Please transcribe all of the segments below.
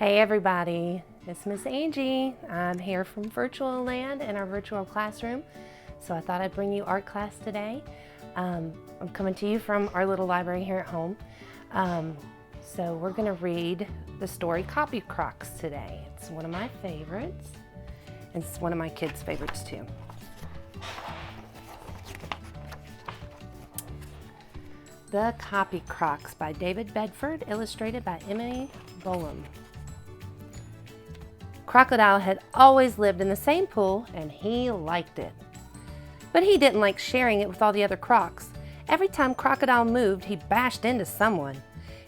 Hey everybody, it's Miss Angie. I'm here from Virtual Land in our virtual classroom. So I thought I'd bring you art class today. I'm coming to you from our little library here at home. So we're gonna read the story Copy Crocs today. It's one of my favorites. And it's one of my kids' favorites too. The Copy Crocs by David Bedford, illustrated by Emily Bolam. Crocodile had always lived in the same pool and he liked it. But he didn't like sharing it with all the other Crocs. Every time Crocodile moved, he bashed into someone.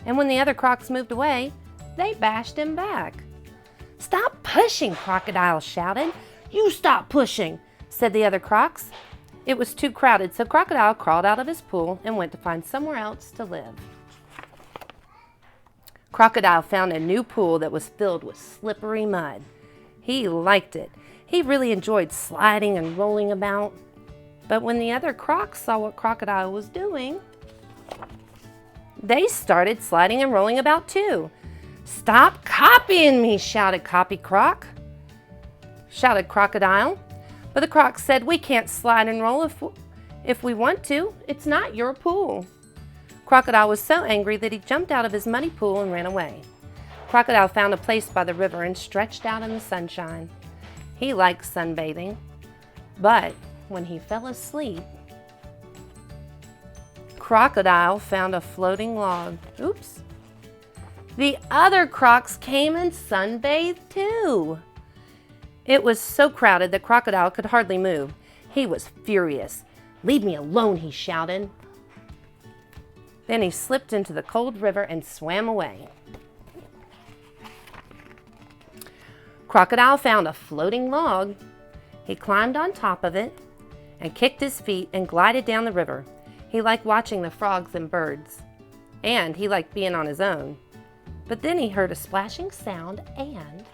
And when the other Crocs moved away, they bashed him back. "Stop pushing," Crocodile shouted. "You stop pushing," said the other Crocs. It was too crowded, so Crocodile crawled out of his pool and went to find somewhere else to live. Crocodile found a new pool that was filled with slippery mud. He liked it. He really enjoyed sliding and rolling about. But when the other Crocs saw what Crocodile was doing, they started sliding and rolling about too. "Stop copying me," shouted Crocodile. But the Crocs said, "We can't slide and roll if we want to. It's not your pool." Crocodile was so angry that he jumped out of his muddy pool and ran away. Crocodile found a place by the river and stretched out in the sunshine. He liked sunbathing, but when he fell asleep, Crocodile found a floating log. Oops. The other Crocs came and sunbathed too. It was so crowded that Crocodile could hardly move. He was furious. "Leave me alone," he shouted. Then he slipped into the cold river and swam away. Crocodile found a floating log. He climbed on top of it and kicked his feet and glided down the river. He liked watching the frogs and birds, and he liked being on his own. But then he heard a splashing sound and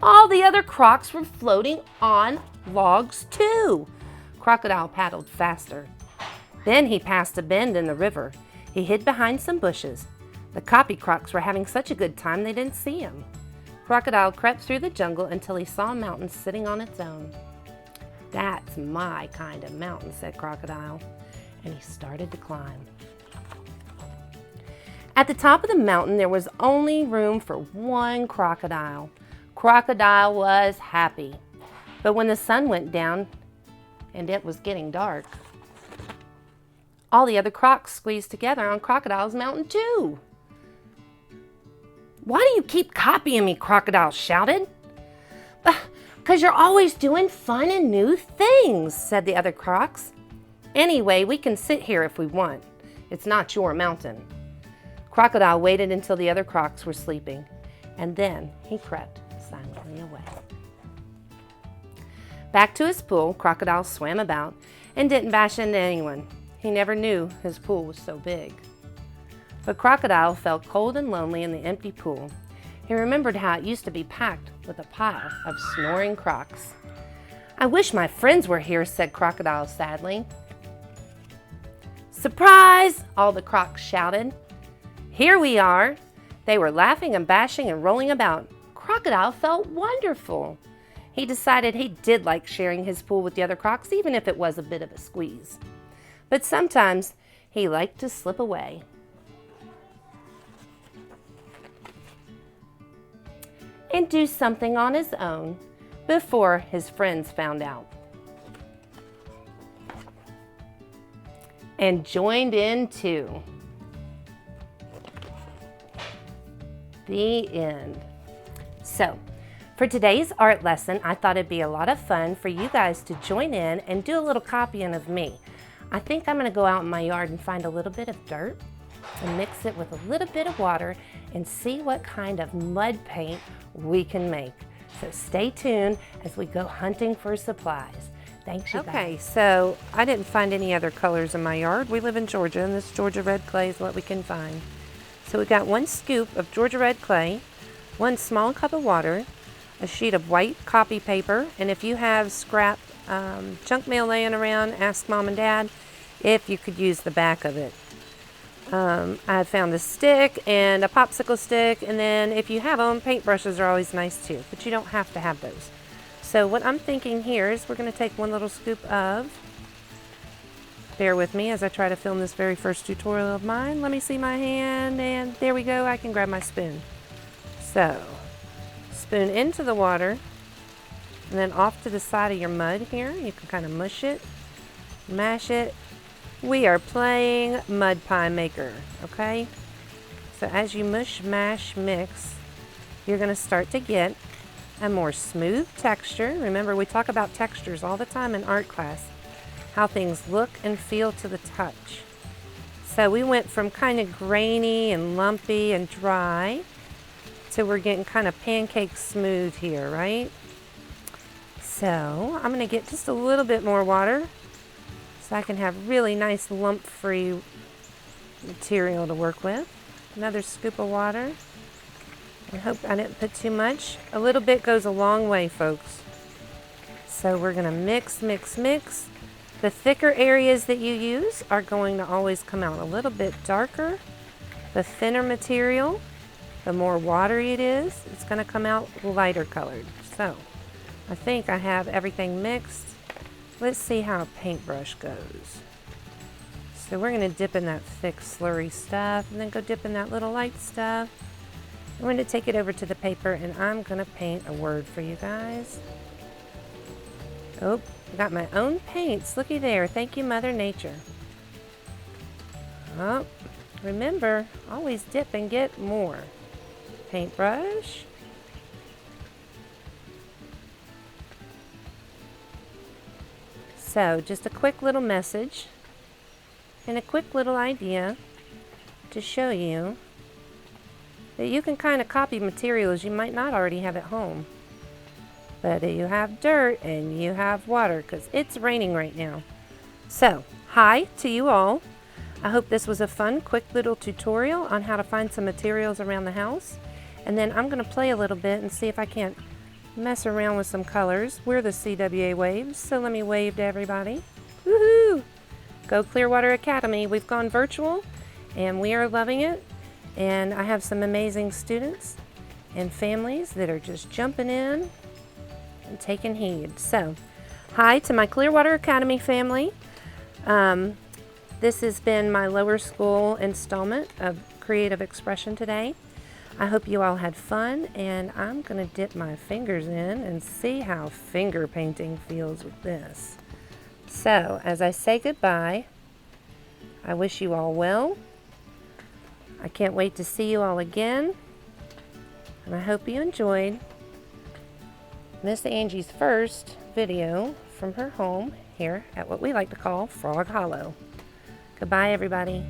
all the other Crocs were floating on logs too. Crocodile paddled faster. Then he passed a bend in the river. He hid behind some bushes. The Copy Crocs were having such a good time they didn't see him. Crocodile crept through the jungle until he saw a mountain sitting on its own. "That's my kind of mountain," said Crocodile, and he started to climb. At the top of the mountain, there was only room for one Crocodile. Crocodile was happy. But when the sun went down and it was getting dark, all the other Crocs squeezed together on Crocodile's mountain too. "Why do you keep copying me?" Crocodile shouted. "'Cause you're always doing fun and new things," said the other Crocs. "Anyway, we can sit here if we want. It's not your mountain." Crocodile waited until the other Crocs were sleeping, and then he crept silently away. Back to his pool, Crocodile swam about and didn't bash into anyone. He never knew his pool was so big. But Crocodile felt cold and lonely in the empty pool. He remembered how it used to be packed with a pile of snoring Crocs. "I wish my friends were here," said Crocodile sadly. "Surprise!" all the Crocs shouted. "Here we are!" They were laughing and bashing and rolling about. Crocodile felt wonderful. He decided he did like sharing his pool with the other Crocs, even if it was a bit of a squeeze. But sometimes he liked to slip away. And do something on his own before his friends found out. And joined in too. The end. So, for today's art lesson, I thought it'd be a lot of fun for you guys to join in and do a little copying of me. I think I'm going to go out in my yard and find a little bit of dirt and mix it with a little bit of water and see what kind of mud paint we can make. So stay tuned as we go hunting for supplies. Thanks, you guys. Okay, so I didn't find any other colors in my yard. We live in Georgia, and this Georgia red clay is what we can find. So we got 1 scoop of Georgia red clay, 1 small cup of water, a sheet of white copy paper, and if you have scrap junk mail laying around, ask Mom and Dad if you could use the back of it. I found a stick and a popsicle stick, and then if you have them, paintbrushes are always nice too, but you don't have to have those. So what I'm thinking here is we're going to take one little scoop of, bear with me as I try to film this very first tutorial of mine. Let me see my hand, and there we go. I can grab my spoon. So, spoon into the water, and then off to the side of your mud here. You can kind of mush it, mash it. We are playing mud pie maker, okay? So as you mush, mash, mix, you're going to start to get a more smooth texture. Remember, we talk about textures all the time in art class, how things look and feel to the touch. So we went from kind of grainy and lumpy and dry to we're getting kind of pancake smooth here, right? So I'm going to get just a little bit more water so I can have really nice lump-free material to work with. Another scoop of water. I hope I didn't put too much. A little bit goes a long way, folks. So we're going to mix, mix, mix. The thicker areas that you use are going to always come out a little bit darker. The thinner material, the more watery it is, it's going to come out lighter colored. So I think I have everything mixed. Let's see how a paintbrush goes. So we're going to dip in that thick slurry stuff and then go dip in that little light stuff. I'm going to take it over to the paper and I'm going to paint a word for you guys. Oh, I got my own paints. Looky there. Thank you, Mother Nature. Oh, remember, always dip and get more. Paintbrush. So, just a quick little message and a quick little idea to show you that you can kind of copy materials you might not already have at home. But you have dirt and you have water because it's raining right now. So, hi to you all. I hope this was a fun, quick little tutorial on how to find some materials around the house. And then I'm going to play a little bit and see if I can't mess around with some colors. We're the CWA Waves, so let me wave to everybody. Woohoo! Go Clearwater Academy. We've gone virtual and we are loving it. And I have some amazing students and families that are just jumping in and taking heed. So, hi to my Clearwater Academy family. This has been my lower school installment of creative expression today. I hope you all had fun, and I'm going to dip my fingers in and see how finger painting feels with this. So, as I say goodbye, I wish you all well. I can't wait to see you all again, and I hope you enjoyed Miss Angie's first video from her home here at what we like to call Frog Hollow. Goodbye, everybody.